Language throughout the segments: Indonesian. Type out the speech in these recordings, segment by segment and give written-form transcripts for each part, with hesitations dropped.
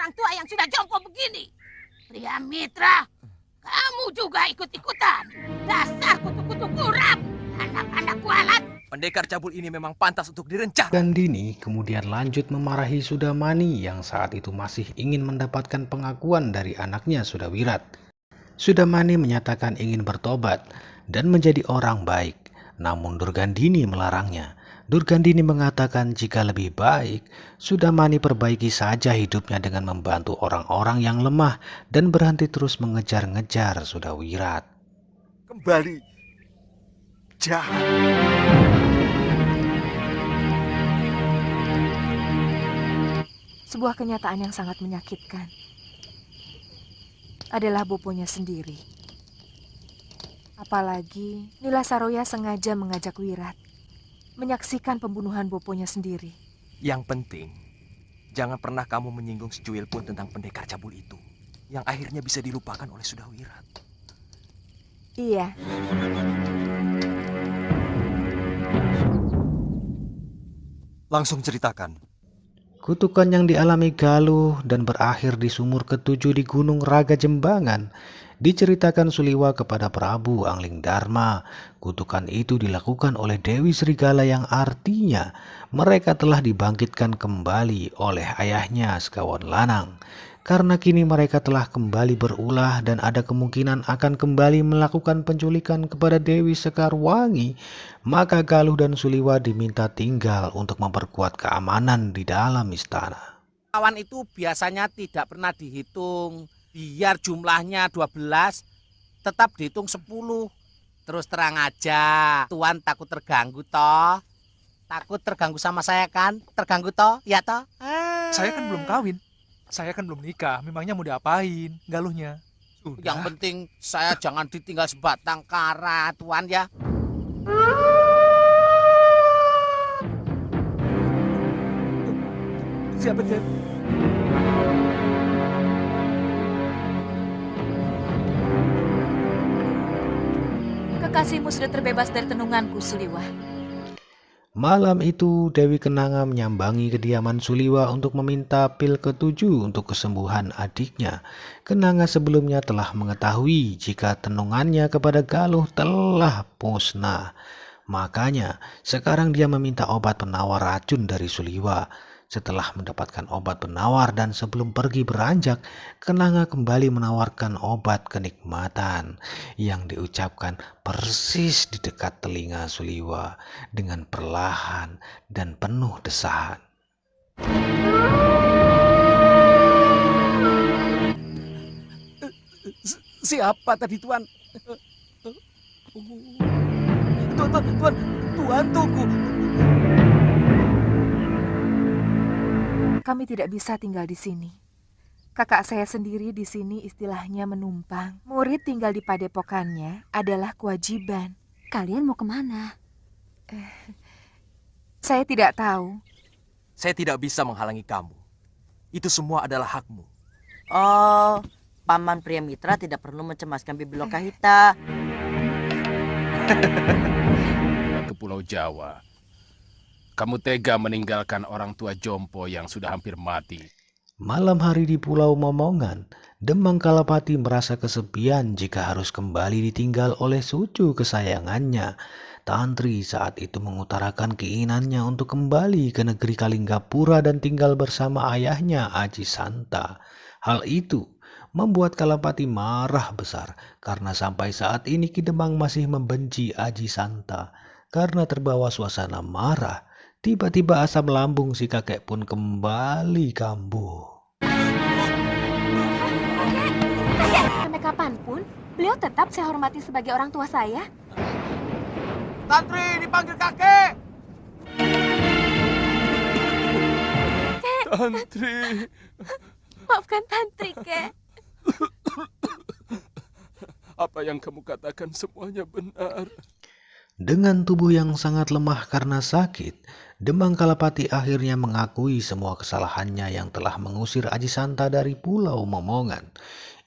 orang tua yang sudah jompo begini. Pria Mitra, kamu juga ikut-ikutan. Dasar kutu-kutu kurap, anak-anak kualat. Pendekar cabul ini memang pantas untuk direncah. Gandini kemudian lanjut memarahi Sudamani yang saat itu masih ingin mendapatkan pengakuan dari anaknya Sudawirat. Sudamani menyatakan ingin bertobat dan menjadi orang baik, namun Durgandini melarangnya. Durgandini mengatakan jika lebih baik, Sudamani perbaiki saja hidupnya dengan membantu orang-orang yang lemah dan berhenti terus mengejar-ngejar Sudawirat. Kembali jahat. Sebuah kenyataan yang sangat menyakitkan adalah boponya sendiri. Apalagi Nila Saroya sengaja mengajak Wirat menyaksikan pembunuhan boponya sendiri. Yang penting, jangan pernah kamu menyinggung secuil pun tentang pendekar cabul itu, yang akhirnya bisa dilupakan oleh Sudawirat. Iya. Langsung ceritakan. Kutukan yang dialami Galuh dan berakhir di sumur ketujuh di Gunung Raga Jembangan diceritakan Suliwa kepada Prabu Angling Dharma. Kutukan itu dilakukan oleh Dewi Serigala yang artinya mereka telah dibangkitkan kembali oleh ayahnya Sekawan Lanang. Karena kini mereka telah kembali berulah dan ada kemungkinan akan kembali melakukan penculikan kepada Dewi Sekarwangi, maka Galuh dan Suliwa diminta tinggal untuk memperkuat keamanan di dalam istana. Kawan itu biasanya tidak pernah dihitung. Biar jumlahnya 12, tetap dihitung 10. Terus terang aja, Tuan takut terganggu toh. Takut terganggu sama saya kan? Terganggu toh? Ya toh? Saya kan belum kawin. Saya kan belum nikah. Memangnya mau diapain Galuhnya? Yang penting saya jangan ditinggal sebatang kara, Tuan ya. Siapa dia? Kekasihmu sudah terbebas dari tenunganku, Suliwa. Malam itu Dewi Kenanga menyambangi kediaman Suliwa untuk meminta pil ketujuh untuk kesembuhan adiknya. Kenanga sebelumnya telah mengetahui jika tenungannya kepada Galuh telah musnah. Makanya sekarang dia meminta obat penawar racun dari Suliwa. Setelah mendapatkan obat penawar dan sebelum pergi beranjak, Kenanga kembali menawarkan obat kenikmatan yang diucapkan persis di dekat telinga Suliwa dengan perlahan dan penuh desahan. Siapa tadi Tuan? Tuan tunggu. Kami tidak bisa tinggal di sini. Kakak saya sendiri di sini istilahnya menumpang. Murid tinggal di padepokannya adalah kewajiban. Kalian mau kemana? Saya tidak tahu. Saya tidak bisa menghalangi kamu. Itu semua adalah hakmu. Oh, Paman Pria Mitra tidak perlu mencemaskan Bibi Lokahita. Ke Pulau Jawa. Kamu tega meninggalkan orang tua jompo yang sudah hampir mati. Malam hari di Pulau Momongan, Demang Kalapati merasa kesepian jika harus kembali ditinggal oleh cucu kesayangannya. Tantri saat itu mengutarakan keinginannya untuk kembali ke negeri Kalinggapura dan tinggal bersama ayahnya Aji Santa. Hal itu membuat Kalapati marah besar karena sampai saat ini Ki Demang masih membenci Aji Santa. Karena terbawa suasana marah, tiba-tiba asam lambung si kakek pun kembali kambuh. Sampai kapanpun, beliau tetap saya hormati sebagai orang tua saya. Tantri dipanggil kakek. Tantri. Maafkan Tantri, Kek. Apa yang kamu katakan semuanya benar. Dengan tubuh yang sangat lemah karena sakit, Demang Kalapati akhirnya mengakui semua kesalahannya yang telah mengusir Aji Santa dari Pulau Momongan.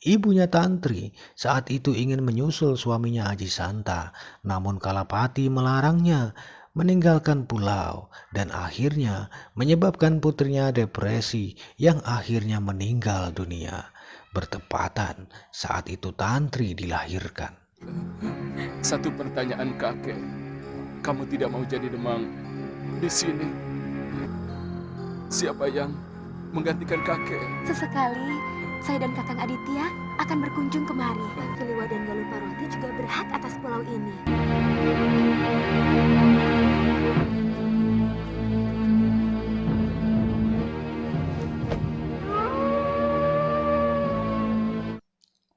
Ibunya Tantri saat itu ingin menyusul suaminya Aji Santa, namun Kalapati melarangnya. meninggalkan pulau dan akhirnya menyebabkan putrinya depresi yang akhirnya meninggal dunia. Bertepatan saat itu Tantri dilahirkan. Satu pertanyaan kakek. Kamu tidak mau jadi demang di sini? Siapa yang menggantikan kakek? Sesekali, saya dan Kakang Aditya akan berkunjung kemari. Dan Suliwa dan Galuh Parwati juga berhak atas pulau ini.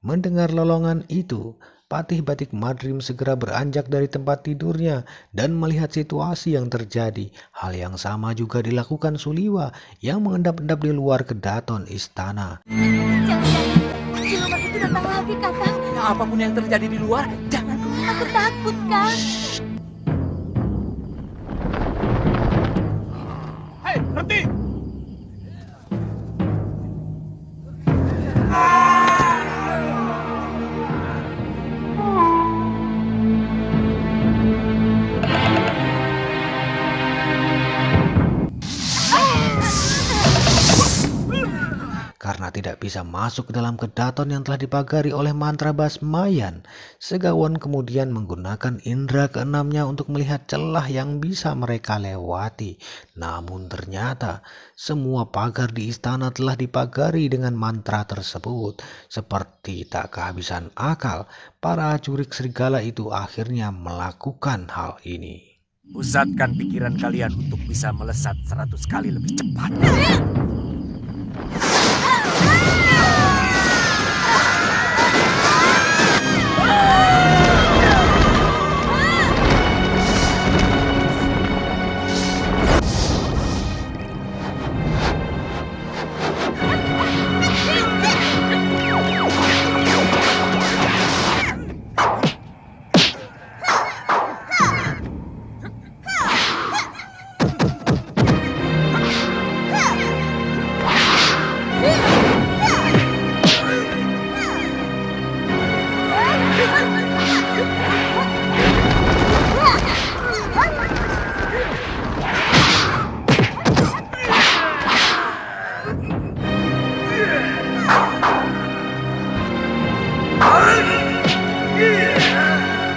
Mendengar lolongan itu, Patih Batik Madrim segera beranjak dari tempat tidurnya dan melihat situasi yang terjadi. Hal yang sama juga dilakukan Suliwa yang mengendap-endap di luar kedaton istana. Jangan-jangan siluman itu datang lagi, Kakang. Apapun yang terjadi di luar, jangan keluar. Aku takut, Kang. Hei, berhenti! Karena tidak bisa masuk ke dalam kedaton yang telah dipagari oleh mantra Basmayan, Segawon kemudian menggunakan indera keenamnya untuk melihat celah yang bisa mereka lewati. Namun ternyata semua pagar di istana telah dipagari dengan mantra tersebut. Seperti tak kehabisan akal, para jurik serigala itu akhirnya melakukan hal ini. Pusatkan pikiran kalian untuk bisa melesat 100 kali lebih cepat.